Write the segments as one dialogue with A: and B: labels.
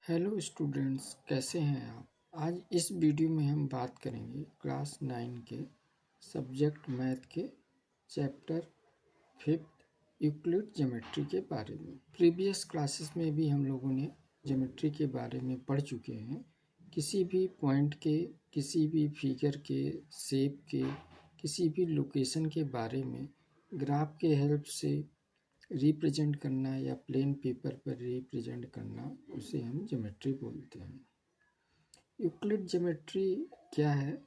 A: Hello students, कैसे हैं आप। आज इस वीडियो में हम बात करेंगे क्लास 9 के सब्जेक्ट मैथ के चैप्टर 5 यूक्लिड ज्योमेट्री के बारे में। प्रीवियस क्लासेस में भी हम लोगों ने ज्योमेट्री के बारे में पढ़ चुके हैं। किसी भी पॉइंट के, किसी भी फिगर के, शेप के, किसी भी लोकेशन के बारे में ग्राफ के हेल्प से रिप्रेजेंट करना या प्लेन पेपर पर रिप्रेजेंट करना, उसे हम ज्योमेट्री बोलते हैं। यूक्लिड ज्योमेट्री क्या है?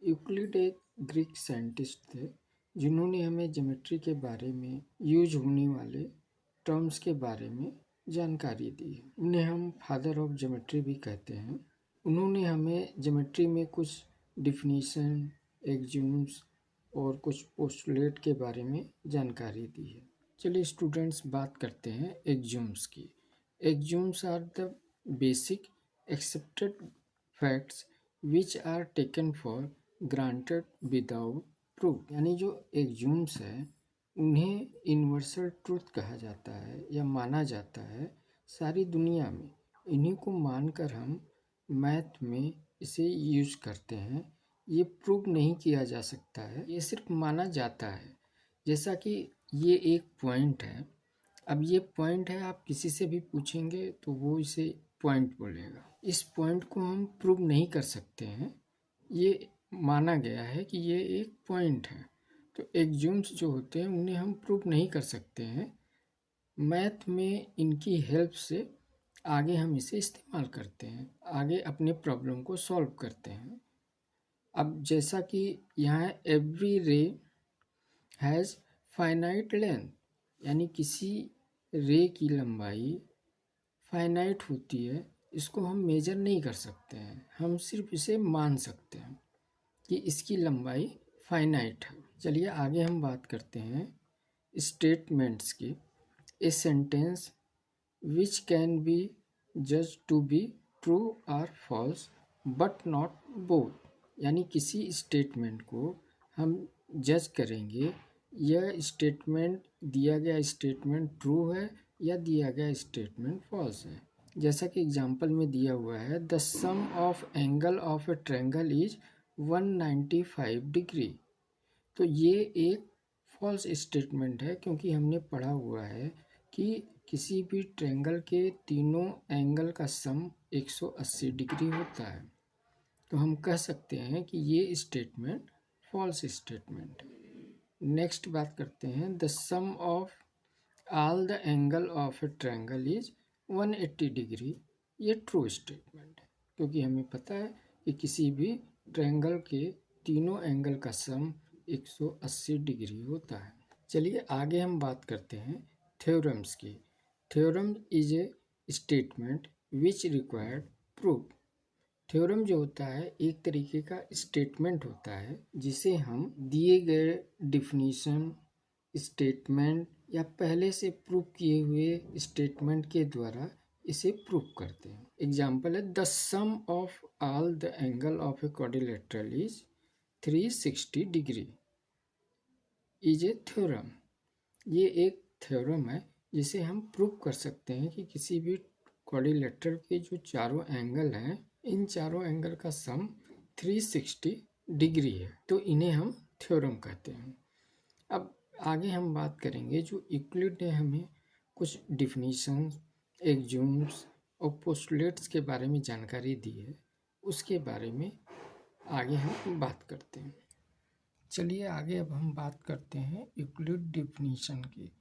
A: यूक्लिड एक ग्रीक साइंटिस्ट थे जिन्होंने हमें ज्योमेट्री के बारे में यूज होने वाले टर्म्स के बारे में जानकारी दी है। उन्हें हम फादर ऑफ ज्योमेट्री भी कहते हैं। उन्होंने हमें ज्योमेट्री में कुछ डिफिनीशन, एक्सियोम्स और कुछ पोस्टुलेट के बारे में जानकारी दी है। चलिए स्टूडेंट्स, बात करते हैं एक्सियोम्स की। Axioms are the basic accepted facts which are taken for granted without proof. यानी जो एक्सियोम्स है उन्हें यूनिवर्सल ट्रूथ कहा जाता है या माना जाता है सारी दुनिया में। इन्हीं को मानकर हम मैथ में इसे यूज करते हैं। ये प्रूव नहीं किया जा सकता है, ये सिर्फ माना जाता है। जैसा कि ये एक पॉइंट है। अब ये पॉइंट है, आप किसी से भी पूछेंगे तो वो इसे पॉइंट बोलेगा। इस पॉइंट को हम प्रूव नहीं कर सकते हैं, ये माना गया है कि ये एक पॉइंट है। तो एक्सियोम्स जो होते हैं उन्हें हम प्रूव नहीं कर सकते हैं। मैथ में इनकी हेल्प से आगे हम इसे इस्तेमाल करते हैं, आगे अपने प्रॉब्लम को सॉल्व करते हैं। अब जैसा कि यहाँ एवरी रे हैज़ फाइनाइट लेंथ, यानी किसी रे की लंबाई फाइनाइट होती है। इसको हम मेजर नहीं कर सकते हैं, हम सिर्फ इसे मान सकते हैं कि इसकी लंबाई फाइनाइट है। चलिए आगे हम बात करते हैं स्टेटमेंट्स की। A sentence which can be जज टू बी ट्रू और फॉल्स बट नॉट बोथ। यानी किसी स्टेटमेंट को हम जज करेंगे, यह स्टेटमेंट, दिया गया स्टेटमेंट ट्रू है या दिया गया स्टेटमेंट फॉल्स है। जैसा कि एग्जांपल में दिया हुआ है, the sum of angle of a triangle is 195 degree. तो ये एक फॉल्स स्टेटमेंट है, क्योंकि हमने पढ़ा हुआ है कि किसी भी ट्रायंगल के तीनों एंगल का सम 180 डिग्री होता है। तो हम कह सकते हैं कि ये स्टेटमेंट फॉल्स स्टेटमेंट है। नेक्स्ट बात करते हैं, the sum of all the angle of a triangle is 180 degree. ये ट्रू स्टेटमेंट है, क्योंकि हमें पता है कि किसी भी ट्रायंगल के तीनों एंगल का सम 180 डिग्री होता है। चलिए आगे हम बात करते हैं थ्योरम्स की। Theorem is a statement which required proof. Theorem जो होता है एक तरीके का स्टेटमेंट होता है जिसे हम दिए गए डिफिनीशन, स्टेटमेंट या पहले से प्रूव किए हुए स्टेटमेंट के द्वारा इसे प्रूव करते हैं। एग्जाम्पल है, the sum of all the angle of a quadrilateral is 360 degree is a theorem. ये एक थ्योरम है जिसे हम प्रूव कर सकते हैं कि किसी भी क्वाड्रिलेटरल के जो चारों एंगल हैं, इन चारों एंगल का सम 360 डिग्री है। तो इन्हें हम थ्योरम कहते हैं। अब आगे हम बात करेंगे, जो यूक्लिड ने हमें कुछ डिफिनीशन, एक्सियोम्स और पोस्टुलेट्स के बारे में जानकारी दी है, उसके बारे में आगे हम बात करते हैं। चलिए आगे अब हम बात करते हैं यूक्लिड डिफिनीशन की।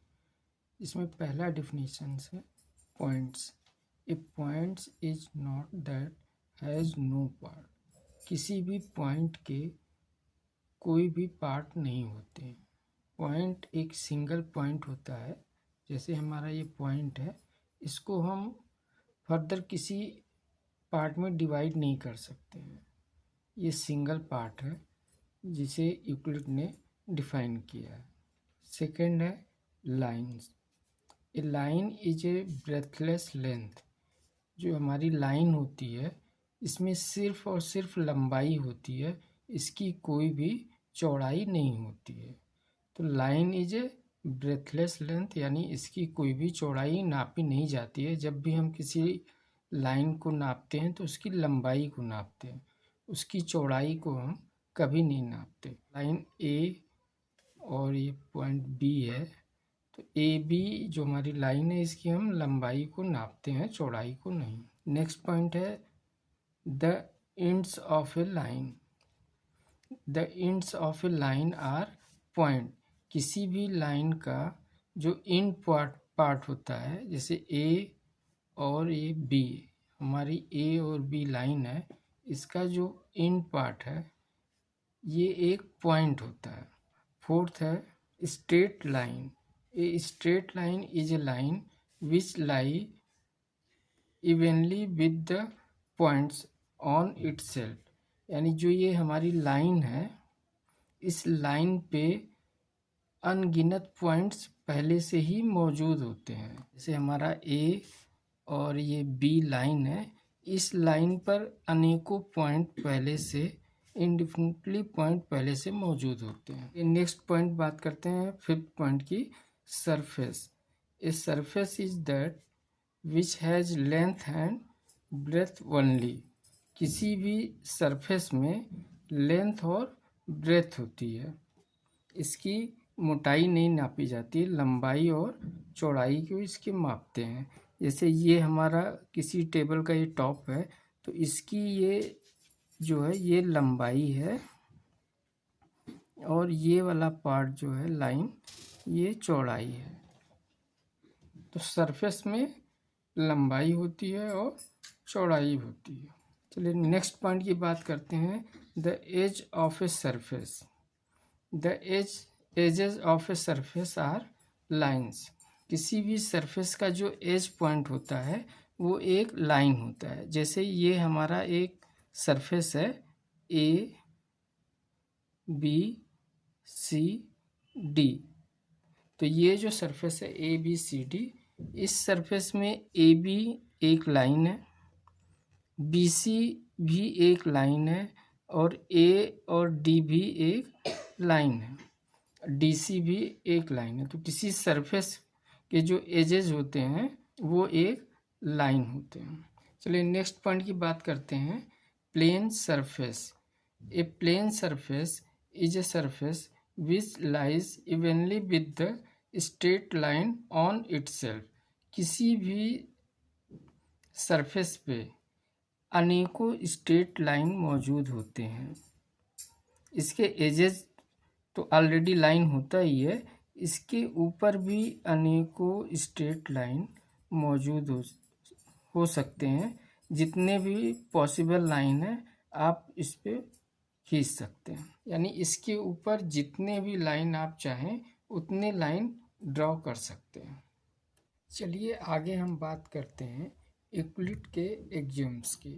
A: इसमें पहला डिफिनीशन है points. A points is not that has no part. किसी भी पॉइंट के कोई भी पार्ट नहीं होते। पॉइंट एक सिंगल पॉइंट होता है। जैसे हमारा ये पॉइंट है, इसको हम फर्दर किसी पार्ट में डिवाइड नहीं कर सकते हैं। ये सिंगल पार्ट है जिसे यूक्लिड ने डिफाइन किया है। सेकंड है lines. A line is a breathless length. जो हमारी लाइन होती है इसमें सिर्फ और सिर्फ लंबाई होती है, इसकी कोई भी चौड़ाई नहीं होती है। तो line is a breathless length, यानी इसकी कोई भी चौड़ाई नापी नहीं जाती है। जब भी हम किसी लाइन को नापते हैं तो उसकी लंबाई को नापते हैं, उसकी चौड़ाई को हम कभी नहीं नापते। लाइन ए और ये पॉइंट बी है, तो ए बी जो हमारी लाइन है इसकी हम लंबाई को नापते हैं, चौड़ाई को नहीं। नेक्स्ट पॉइंट है the ends of a line. The ends of a line are point. किसी भी लाइन का जो एंड पार्ट होता है, जैसे ए और ये बी, हमारी ए और बी लाइन है, इसका जो एंड पार्ट है ये एक पॉइंट होता है। फोर्थ है straight line. A straight line is a line which lie evenly with the points on itself. यानी जो ये हमारी लाइन है, इस लाइन पे अनगिनत पॉइंट्स पहले से ही मौजूद होते हैं। जैसे हमारा ए और ये बी लाइन है, इस लाइन पर अनेकों पॉइंट पहले से इंडिफिनिटली पॉइंट पहले से मौजूद होते हैं। नेक्स्ट पॉइंट बात करते हैं फिफ्थ पॉइंट की, surface. A surface is that which has length and breadth only. किसी भी सरफेस में लेंथ और ब्रेथ होती है, इसकी मोटाई नहीं नापी जाती, लंबाई और चौड़ाई को इसके मापते हैं। जैसे ये हमारा किसी टेबल का ये टॉप है, तो इसकी ये जो है ये लंबाई है और ये वाला पार्ट जो है लाइन, ये चौड़ाई है। तो सरफेस में लंबाई होती है और चौड़ाई होती है। चलिए नेक्स्ट पॉइंट की बात करते हैं, the edge of a surface. The edges of a surface are lines. किसी भी सरफेस का जो एज पॉइंट होता है वो एक लाइन होता है। जैसे ये हमारा एक सरफेस है ए बी सी डी, तो ये जो सरफेस है ए बी सी डी, इस सरफेस में ए बी एक लाइन है, बी सी भी एक लाइन है और ए और डी भी एक लाइन है, डी सी भी एक लाइन है। तो किसी सरफेस के जो एजेस होते हैं वो एक लाइन होते हैं। चलिए नेक्स्ट पॉइंट की बात करते हैं, plane surface. A plane surface is a surface which lies evenly with the straight line on itself. किसी भी सरफेस पे अनेकों स्ट्रेट लाइन मौजूद होते हैं। इसके एजेस तो ऑलरेडी लाइन होता ही है, इसके ऊपर भी अनेकों स्ट्रेट लाइन मौजूद हो सकते हैं। जितने भी पॉसिबल लाइन है आप इस पे खींच सकते हैं, यानी इसके ऊपर जितने भी लाइन आप चाहें उतने लाइन ड्रॉ कर सकते हैं। चलिए आगे हम बात करते हैं यूक्लिड के एक्सियोम्स की।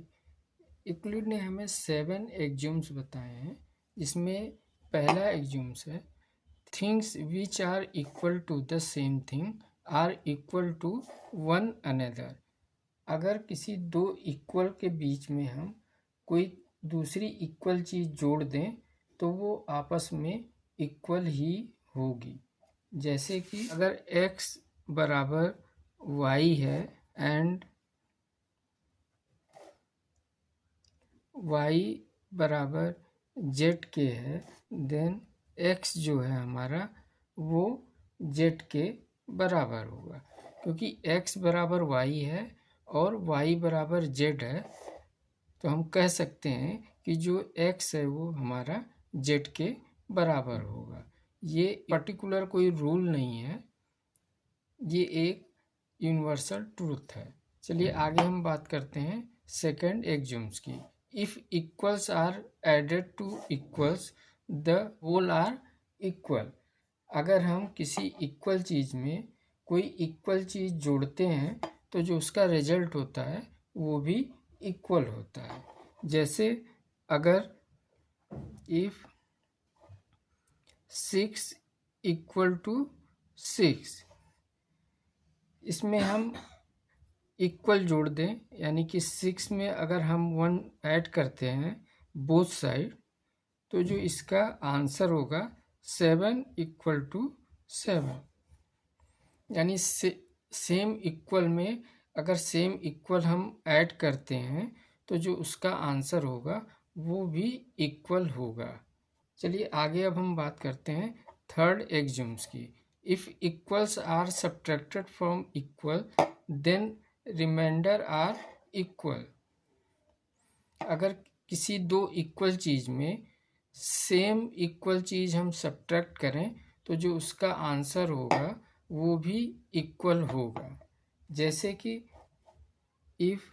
A: यूक्लिड ने हमें 7 एक्सियोम्स बताए हैं, जिसमें पहला एक्सियोम्स है, things which are equal to the same thing are equal to one another. अगर किसी दो इक्वल के बीच में हम कोई दूसरी इक्वल चीज़ जोड़ दें तो वो आपस में इक्वल ही होगी। जैसे कि अगर x बराबर y है एंड y बराबर z के है, देन x जो है हमारा वो z के बराबर होगा। क्योंकि x बराबर y है और y बराबर z है, तो हम कह सकते हैं कि जो x है वो हमारा z के बराबर होगा। ये पर्टिकुलर कोई रूल नहीं है, ये एक यूनिवर्सल ट्रूथ है। चलिए आगे हम बात करते हैं सेकंड एक्सियोम्स की। If equals are added to equals the whole are equal. अगर हम किसी इक्वल चीज़ में कोई इक्वल चीज़ जोड़ते हैं तो जो उसका रिजल्ट होता है वो भी इक्वल होता है। जैसे अगर इफ 6 इक्वल टू 6, इसमें हम इक्वल जोड़ दें, यानी कि 6 में अगर हम 1 ऐड करते हैं बोथ साइड, तो जो इसका आंसर होगा 7 इक्वल टू 7। यानी सेम इक्वल में अगर सेम इक्वल हम ऐड करते हैं तो जो उसका आंसर होगा वो भी इक्वल होगा। चलिए आगे अब हम बात करते हैं थर्ड एक्सियोम्स की। If equals are subtracted from equal then remainder are equal. अगर किसी दो इक्वल चीज़ में सेम इक्वल चीज़ हम सब्ट्रैक्ट करें तो जो उसका आंसर होगा वो भी इक्वल होगा। जैसे कि इफ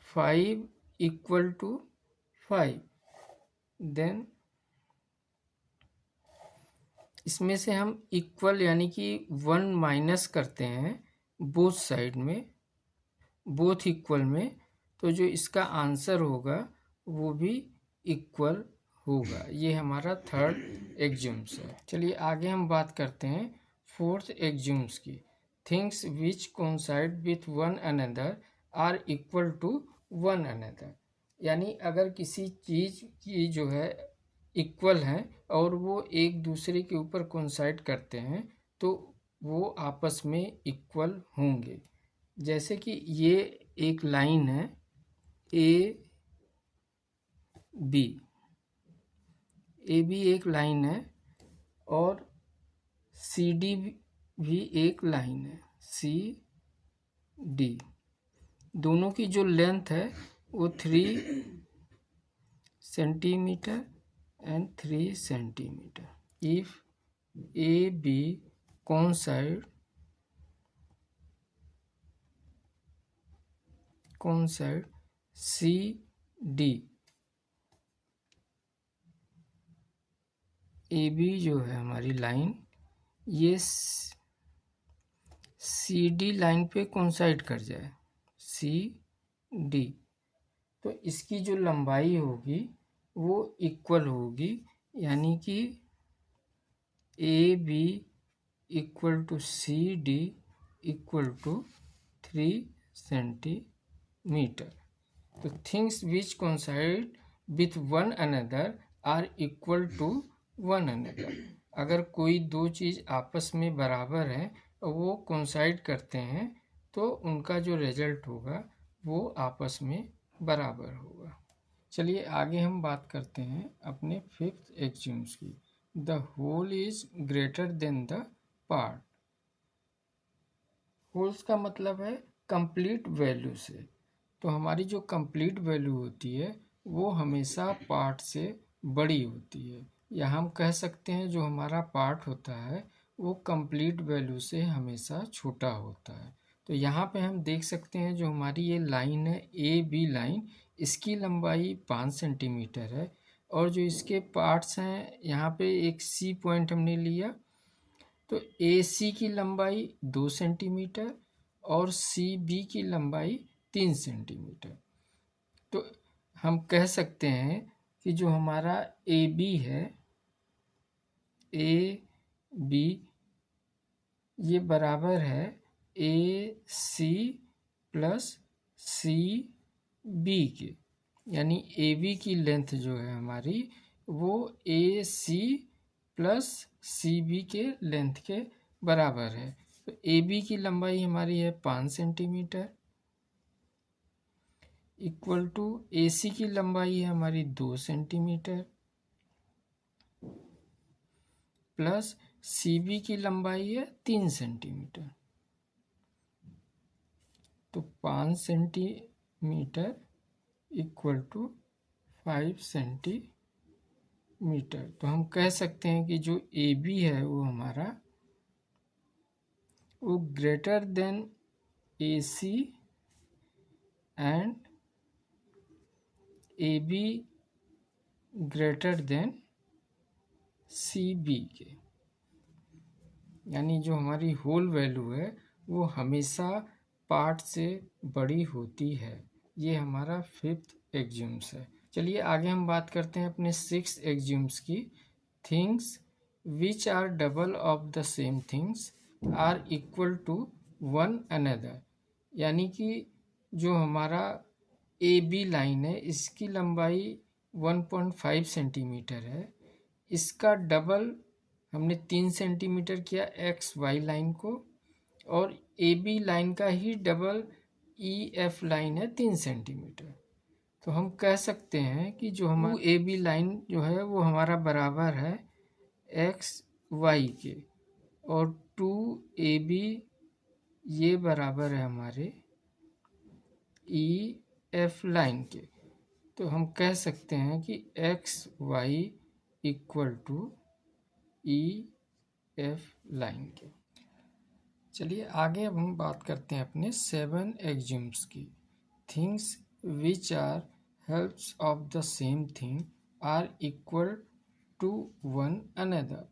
A: 5 इक्वल टू 5 देन इसमें से हम इक्वल यानी कि 1 माइनस करते हैं बोथ साइड में, बोथ इक्वल में, तो जो इसका आंसर होगा वो भी इक्वल होगा। ये हमारा थर्ड एक्सियोम्स है। चलिए आगे हम बात करते हैं फोर्थ एक्सियोम्स की। Things which coincide with one another are equal to one another. यानी अगर किसी चीज़ की जो है इक्वल है और वो एक दूसरे के ऊपर कोइंसाइड करते हैं तो वो आपस में इक्वल होंगे। जैसे कि ये एक लाइन है ए बी एक लाइन है और सी डी भी एक लाइन है, सी डी। दोनों की जो लेंथ है वो 3 centimetre and 3 centimetre. If A B coincide C D, A B जो है हमारी लाइन ये सी डी लाइन पे कोइंसाइड कर जाए, सी डी, तो इसकी जो लंबाई होगी वो इक्वल होगी। यानी कि A B equal to C D equal to 3 centimetre. तो things which coincide with one another are equal to one another. अगर कोई दो चीज़ आपस में बराबर है और वो कोइंसाइड करते हैं तो उनका जो रिजल्ट होगा वो आपस में बराबर होगा। चलिए आगे हम बात करते हैं अपने फिफ्थ एक्सियोम्स की। The whole is greater than the part. Wholes का मतलब है कंप्लीट वैल्यू से। तो हमारी जो कंप्लीट वैल्यू होती है वो हमेशा पार्ट से बड़ी होती है, या हम कह सकते हैं जो हमारा पार्ट होता है वो कंप्लीट वैल्यू से हमेशा छोटा होता है। तो यहाँ पे हम देख सकते हैं जो हमारी ये लाइन है ए बी लाइन, इसकी लंबाई 5 सेंटीमीटर है और जो इसके पार्ट्स हैं यहाँ पे एक सी पॉइंट हमने लिया तो ए सी की लंबाई 2 सेंटीमीटर और सी बी की लंबाई 3 सेंटीमीटर। तो हम कह सकते हैं कि जो हमारा ए बी है, ए बी ये बराबर है ए सी प्लस सी बी के। यानी ए बी की लेंथ जो है हमारी वो ए सी प्लस सी बी के लेंथ के बराबर है। तो ए बी की लंबाई हमारी है 5 सेंटीमीटर इक्वल टू ए सी की लंबाई है हमारी 2 सेंटीमीटर प्लस सी बी की लंबाई है 3 सेंटीमीटर। तो 5 सेंटीमीटर इक्वल टू 5 सेंटीमीटर। तो हम कह सकते हैं कि जो ए बी है वो हमारा वो greater than A C and A B greater than C B के। यानी जो हमारी होल वैल्यू है वो हमेशा पार्ट से बड़ी होती है। ये हमारा फिफ्थ एक्सियोम्स है। चलिए आगे हम बात करते हैं अपने सिक्स्थ एक्सियोम्स की। Things which are double of the same things are equal to one another. यानी कि जो हमारा ए बी लाइन है इसकी लंबाई 1.5 सेंटीमीटर है, इसका डबल हमने 3 सेंटीमीटर किया एक्स वाई लाइन को, और ए बी लाइन का ही डबल ई एफ लाइन है 3 सेंटीमीटर। तो हम कह सकते हैं कि जो हमारा ए बी लाइन जो है वो हमारा बराबर है एक्स वाई के, और 2AB ये बराबर है हमारे ई एफ लाइन के। तो हम कह सकते हैं कि X Y equal to E F line के। चलिए आगे अब हम बात करते हैं अपने 7 एक्जिम्स की। Things which are halves of the same thing are equal to one another.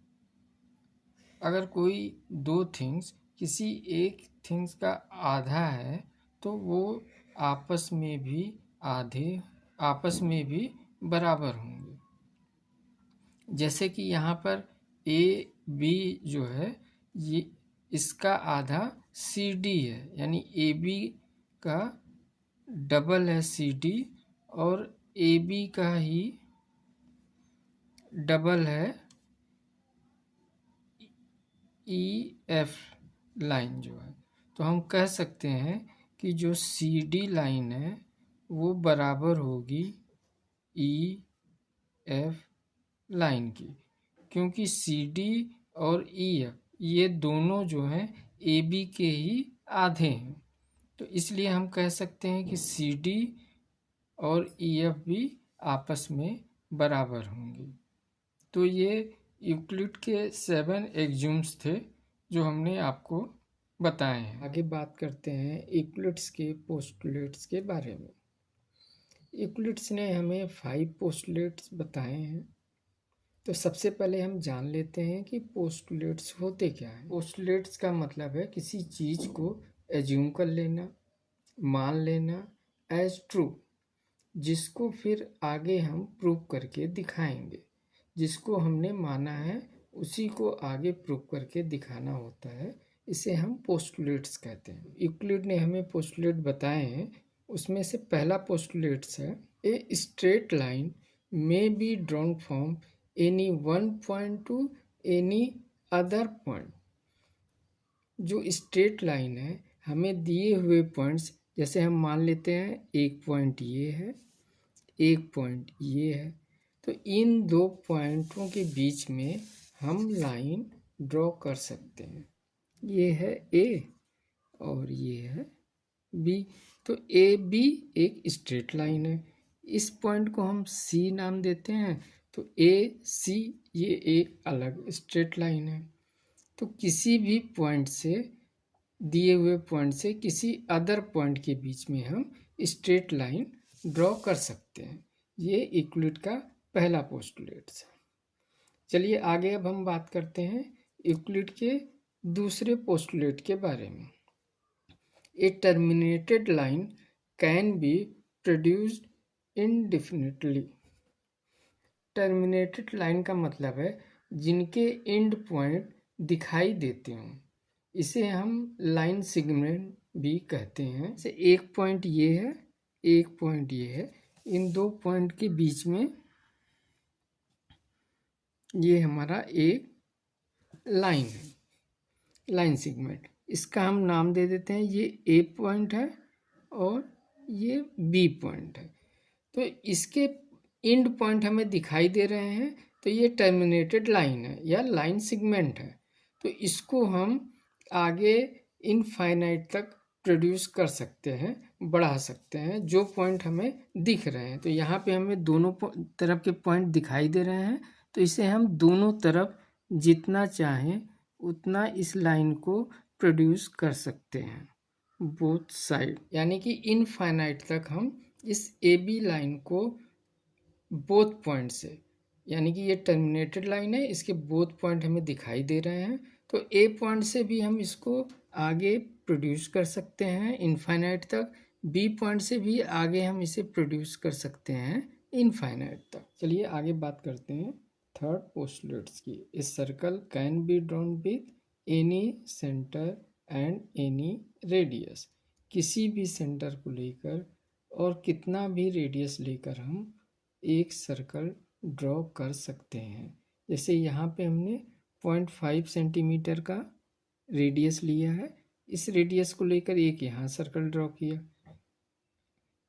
A: अगर कोई दो थिंग्स किसी एक थिंग्स का आधा है तो वो आपस में भी बराबर होंगे। जैसे कि यहाँ पर ए बी जो है ये इसका आधा सी डी है, यानी ए बी का डबल है सी डी, और ए बी का ही डबल है ई एफ लाइन जो है। तो हम कह सकते हैं कि जो सी डी लाइन है वो बराबर होगी ई एफ लाइन की, क्योंकि सी डी और ई एफ ये दोनों जो हैं ए बी के ही आधे हैं। तो इसलिए हम कह सकते हैं कि सी डी और ई एफ भी आपस में बराबर होंगे। तो ये यूक्लिड के 7 एक्जिम्स थे जो हमने आपको बताए हैं। आगे बात करते हैं यूक्लिड्स के पोस्टुलेट्स के बारे में। यूक्लिड्स ने हमें 5 पोस्टुलेट्स बताए हैं। तो सबसे पहले हम जान लेते हैं कि पोस्टुलेट्स होते क्या हैं। पोस्टुलेट्स का मतलब है किसी चीज़ को एज्यूम कर लेना, मान लेना एज ट्रू, जिसको फिर आगे हम प्रूव करके दिखाएंगे। जिसको हमने माना है उसी को आगे प्रूव करके दिखाना होता है, इसे हम पोस्टुलेट्स कहते हैं। यूक्लिड ने हमें पोस्टुलेट बताए हैं, उसमें से पहला पोस्टुलेट्स है ए straight line may be drawn from any one point two any other point. जो स्ट्रेट लाइन है हमें दिए हुए पॉइंट्स, जैसे हम मान लेते हैं एक पॉइंट ये है, एक पॉइंट ये है, तो इन दो पॉइंटों के बीच में हम लाइन ड्रॉ कर सकते हैं। ये है ए और ये है बी। तो ए बी एक स्ट्रेट लाइन है, इस पॉइंट को हम सी नाम देते हैं। तो ए सी ये एक अलग स्ट्रेट लाइन है। तो किसी भी पॉइंट से, दिए हुए पॉइंट से किसी अदर पॉइंट के बीच में हम स्ट्रेट लाइन ड्रॉ कर सकते हैं। ये यूक्लिड का पहला पोस्टुलेट्स है। चलिए आगे अब हम बात करते हैं यूक्लिड के दूसरे पोस्टुलेट के बारे में। A terminated line can be produced indefinitely. Terminated line का मतलब है जिनके एंड पॉइंट दिखाई देते हों, इसे हम लाइन सेगमेंट भी कहते हैं। जैसे एक पॉइंट ये है, एक पॉइंट ये है, इन दो पॉइंट के बीच में ये हमारा एक लाइन है, लाइन सेगमेंट। इसका हम नाम दे देते हैं, ये ए पॉइंट है और ये बी पॉइंट है। तो इसके एंड पॉइंट हमें दिखाई दे रहे हैं, तो ये टर्मिनेटेड लाइन है या लाइन सेगमेंट है। तो इसको हम आगे इनफाइनाइट तक प्रोड्यूस कर सकते हैं, बढ़ा सकते हैं, जो पॉइंट हमें दिख रहे हैं। तो यहाँ पे हमें दोनों तरफ के पॉइंट दिखाई दे रहे हैं, तो इसे हम दोनों तरफ जितना चाहें उतना इस लाइन को प्रोड्यूस कर सकते हैं, बोथ साइड। यानी कि इनफाइनाइट तक हम इस ए बी लाइन को बोथ पॉइंट से, यानी कि ये टर्मिनेटेड लाइन है, इसके बोथ पॉइंट हमें दिखाई दे रहे हैं, तो ए पॉइंट से भी हम इसको आगे प्रोड्यूस कर सकते हैं इनफाइनाइट तक, बी पॉइंट से भी आगे हम इसे प्रोड्यूस कर सकते हैं इनफाइनाइट तक। चलिए आगे बात करते हैं थर्ड पोस्टुलेट्स की। A circle can be drawn with any centre and any radius. किसी भी सेंटर को लेकर और कितना भी रेडियस लेकर हम एक सर्कल ड्रॉ कर सकते हैं। जैसे यहाँ पे हमने 0.5 सेंटीमीटर का रेडियस लिया है, इस रेडियस को लेकर एक यहाँ सर्कल ड्रॉ किया।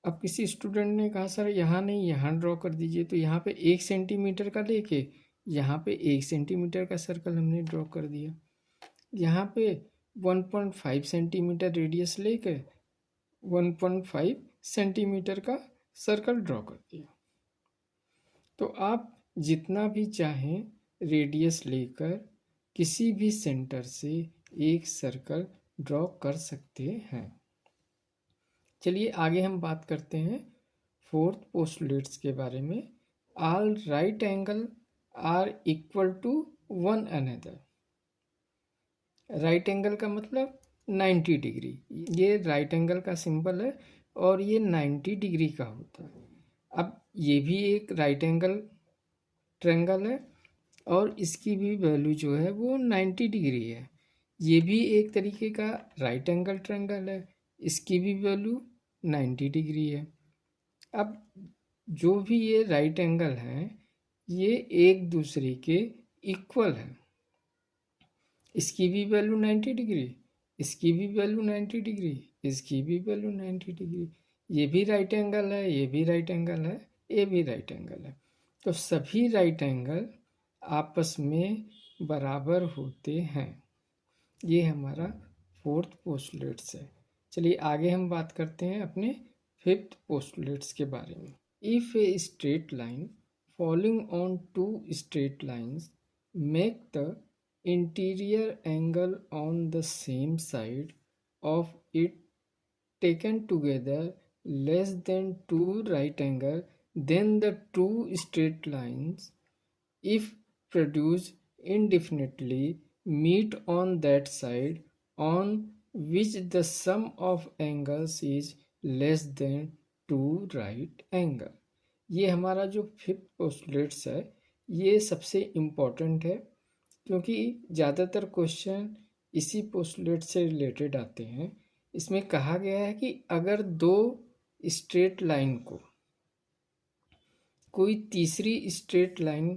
A: अब किसी स्टूडेंट ने कहा सर यहाँ नहीं यहाँ ड्रॉ कर दीजिए, तो यहाँ पे 1 सेंटीमीटर का लेके यहाँ पे 1 सेंटीमीटर का सर्कल हमने ड्रॉ कर दिया। यहाँ पे 1.5 सेंटीमीटर रेडियस लेकर 1.5 सेंटीमीटर का सर्कल ड्रॉ कर दिया। तो आप जितना भी चाहें रेडियस लेकर किसी भी सेंटर से एक सर्कल ड्रॉ कर सकते हैं। चलिए आगे हम बात करते हैं फोर्थ पोस्टुलेट्स के बारे में। All right angle are equal to one another. Right angle का मतलब 90 डिग्री। ये राइट एंगल का सिंबल है और ये 90 डिग्री का होता है। अब ये भी एक राइट एंगल ट्रायंगल है और इसकी भी वैल्यू जो है वो 90 डिग्री है। ये भी एक तरीके का राइट एंगल ट्रायंगल है, इसकी भी वैल्यू 90 डिग्री है। अब जो भी ये राइट एंगल हैं ये एक दूसरे के इक्वल है। इसकी भी वैल्यू 90 डिग्री, इसकी भी वैल्यू 90 डिग्री, इसकी भी वैल्यू 90 डिग्री। ये भी राइट एंगल है, ये भी राइट एंगल है, ये भी राइट एंगल है। तो सभी राइट एंगल आपस में बराबर होते हैं। ये हमारा फोर्थ पोस्टुलेट्स है। चलिए आगे हम बात करते हैं अपने फिफ्थ पोस्टुलेट्स के बारे में। If a straight line following on two straight lines make the interior angle on the same side of it taken together less than two right angle, then the two straight lines, if produced indefinitely, meet on that side on which the sum of angles is less than two right angle। ये हमारा जो fifth postulates है ये सबसे important है क्योंकि ज़्यादातर question इसी पोस्टुलेट से रिलेटेड आते हैं। इसमें कहा गया है कि अगर दो स्ट्रेट लाइन को कोई तीसरी स्ट्रेट लाइन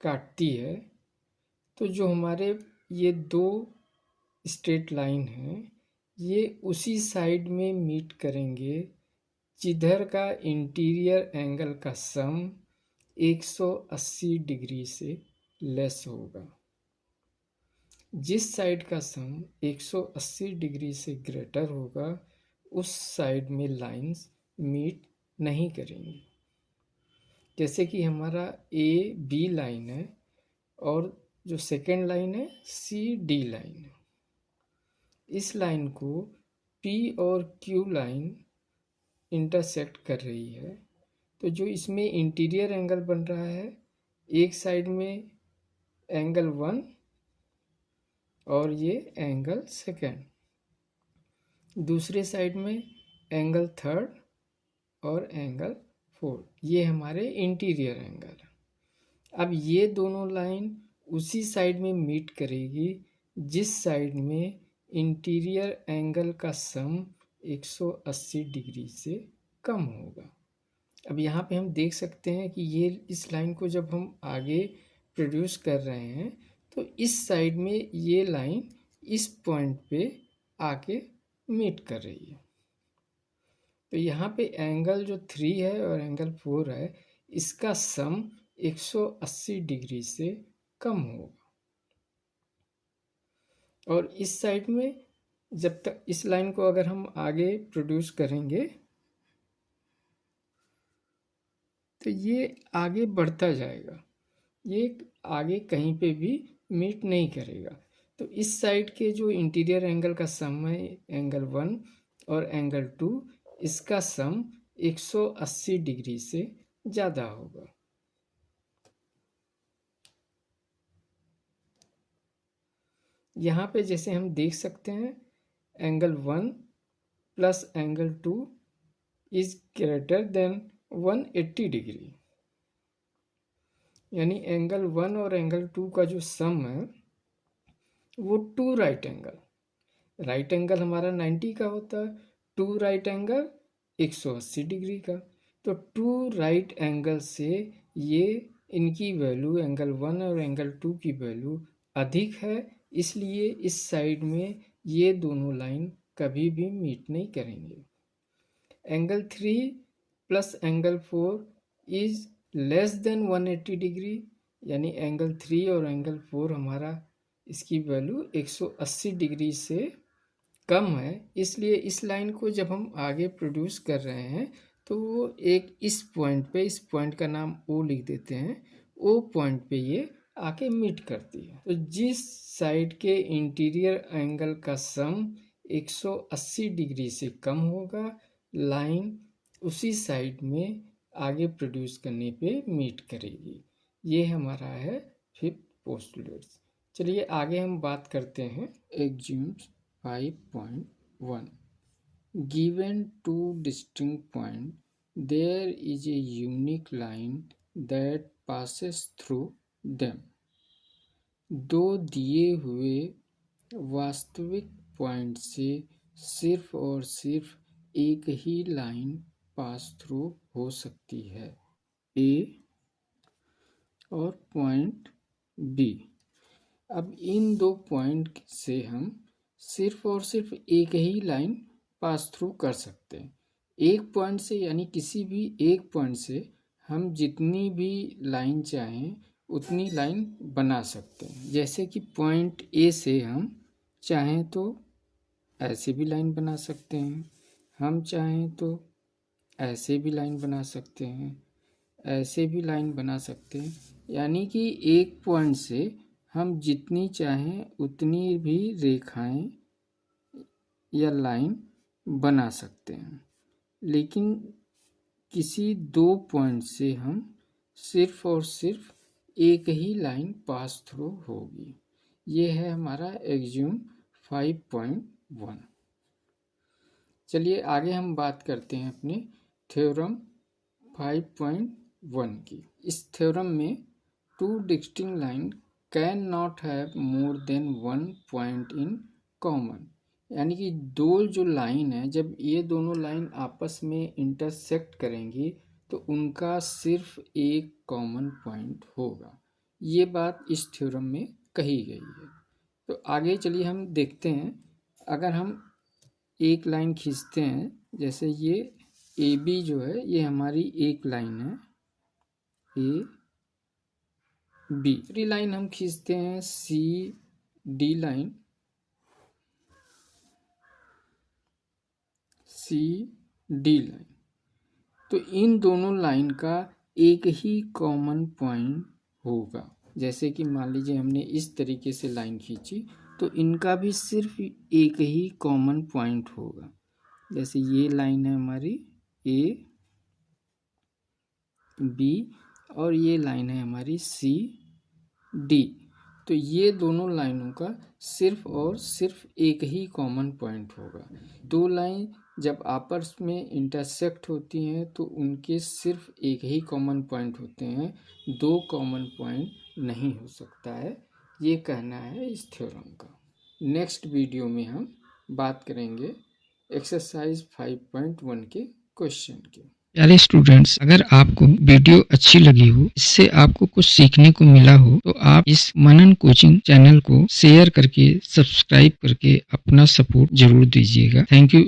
A: काटती है तो जो हमारे ये दो स्ट्रेट लाइन हैं ये उसी साइड में मीट करेंगे जिधर का इंटीरियर एंगल का सम 180 डिग्री से लेस होगा। जिस साइड का सम 180 डिग्री से ग्रेटर होगा उस साइड में लाइंस मीट नहीं करेंगी। जैसे कि हमारा ए बी लाइन है और जो सेकेंड लाइन है सी डी लाइन है। इस लाइन को पी और क्यू लाइन इंटरसेक्ट कर रही है, तो जो इसमें इंटीरियर एंगल बन रहा है एक साइड में एंगल 1 और ये एंगल सेकेंड, दूसरे साइड में एंगल 3 और एंगल 4, ये हमारे इंटीरियर एंगल है। अब ये दोनों लाइन उसी साइड में मीट करेगी जिस साइड में इंटीरियर एंगल का सम 180 डिग्री से कम होगा। अब यहाँ पे हम देख सकते हैं कि ये इस लाइन को जब हम आगे प्रोड्यूस कर रहे हैं तो इस साइड में ये लाइन इस पॉइंट पे आके मीट कर रही है। तो यहाँ पे एंगल जो 3 है और एंगल 4 है इसका सम 180 डिग्री से कम होगा। और इस साइड में जब तक इस लाइन को अगर हम आगे प्रोड्यूस करेंगे तो ये आगे बढ़ता जाएगा, ये आगे कहीं पे भी मीट नहीं करेगा। तो इस साइड के जो इंटीरियर एंगल का सम है एंगल 1 और एंगल 2, इसका सम 180 डिग्री से ज़्यादा होगा। यहाँ पे जैसे हम देख सकते हैं angle 1 plus angle 2 is greater then 180 degree, यानी एंगल 1 और एंगल 2 का जो सम है वो 2 राइट एंगल हमारा 90 का होता है, 2 राइट एंगल 180 डिग्री का। तो 2 राइट एंगल से ये इनकी वैल्यू एंगल 1 और एंगल 2 की वैल्यू अधिक है, इसलिए इस साइड में ये दोनों लाइन कभी भी मीट नहीं करेंगे। Angle 3 plus angle 4 is less than 180 degree, यानी एंगल 3 और एंगल 4 हमारा इसकी वैल्यू 180 डिग्री से कम है। इसलिए इस लाइन को जब हम आगे प्रोड्यूस कर रहे हैं तो वो एक इस पॉइंट पे, इस पॉइंट का नाम ओ लिख देते हैं, ओ पॉइंट पे ये आके मीट करती है। तो जिस साइड के इंटीरियर एंगल का सम 180 डिग्री से कम होगा, लाइन उसी साइड में आगे प्रोड्यूस करने पे मीट करेगी। ये हमारा है फिफ्थ पोस्टुलेट। चलिए आगे हम बात करते हैं एक्सियोम्स 5.1। Given two distinct points, there is a unique line that passes through them. दो दिए हुए वास्तविक पॉइंट से सिर्फ और सिर्फ एक ही लाइन पास थ्रू हो सकती है, ए और पॉइंट बी। अब इन दो पॉइंट से हम सिर्फ और सिर्फ एक ही लाइन पास थ्रू कर सकते हैं। एक पॉइंट से, यानी किसी भी एक पॉइंट से हम जितनी भी लाइन चाहें उतनी लाइन बना सकते हैं। जैसे कि पॉइंट ए से हम चाहें तो ऐसे भी लाइन बना सकते हैं, हम चाहें तो ऐसे भी लाइन बना सकते हैं, ऐसे भी लाइन बना सकते हैं। यानी कि एक पॉइंट से हम जितनी चाहें उतनी भी रेखाएं या लाइन बना सकते हैं। लेकिन किसी दो पॉइंट से हम सिर्फ और सिर्फ एक ही लाइन पास थ्रू होगी। ये है हमारा एक्सियोम 5.1। चलिए आगे हम बात करते हैं अपने थ्योरम 5.1 की। इस थ्योरम में two distinct line can not have more than one point in common, यानी कि दो जो लाइन है, जब ये दोनों लाइन आपस में इंटरसेक्ट करेंगी तो उनका सिर्फ एक कॉमन पॉइंट होगा। ये बात इस थ्योरम में कही गई है। तो आगे चलिए हम देखते हैं। अगर हम एक लाइन खींचते हैं, जैसे ये ए बी जो है ये हमारी एक लाइन है, ए बी। दूसरी लाइन हम खींचते हैं C D line, C D line. तो इन दोनों लाइन का एक ही कॉमन पॉइंट होगा। जैसे कि मान लीजिए हमने इस तरीके से लाइन खींची तो इनका भी सिर्फ एक ही कॉमन पॉइंट होगा। जैसे ये लाइन है हमारी ए बी और ये लाइन है हमारी सी डी। तो ये दोनों लाइनों का सिर्फ और सिर्फ एक ही कॉमन पॉइंट होगा। दो लाइन जब आपस में इंटरसेक्ट होती हैं तो उनके सिर्फ एक ही कॉमन पॉइंट होते हैं, दो कॉमन पॉइंट नहीं हो सकता है। ये कहना है इस थ्योरम का। नेक्स्ट वीडियो में हम बात करेंगे एक्सरसाइज 5.1 के क्वेश्चन के।
B: प्यारे स्टूडेंट्स, अगर आपको वीडियो अच्छी लगी हो, इससे आपको कुछ सीखने को मिला हो, तो आप इस मनन कोचिंग चैनल को शेयर करके, सब्सक्राइब करके अपना सपोर्ट जरूर दीजिएगा। Thank you.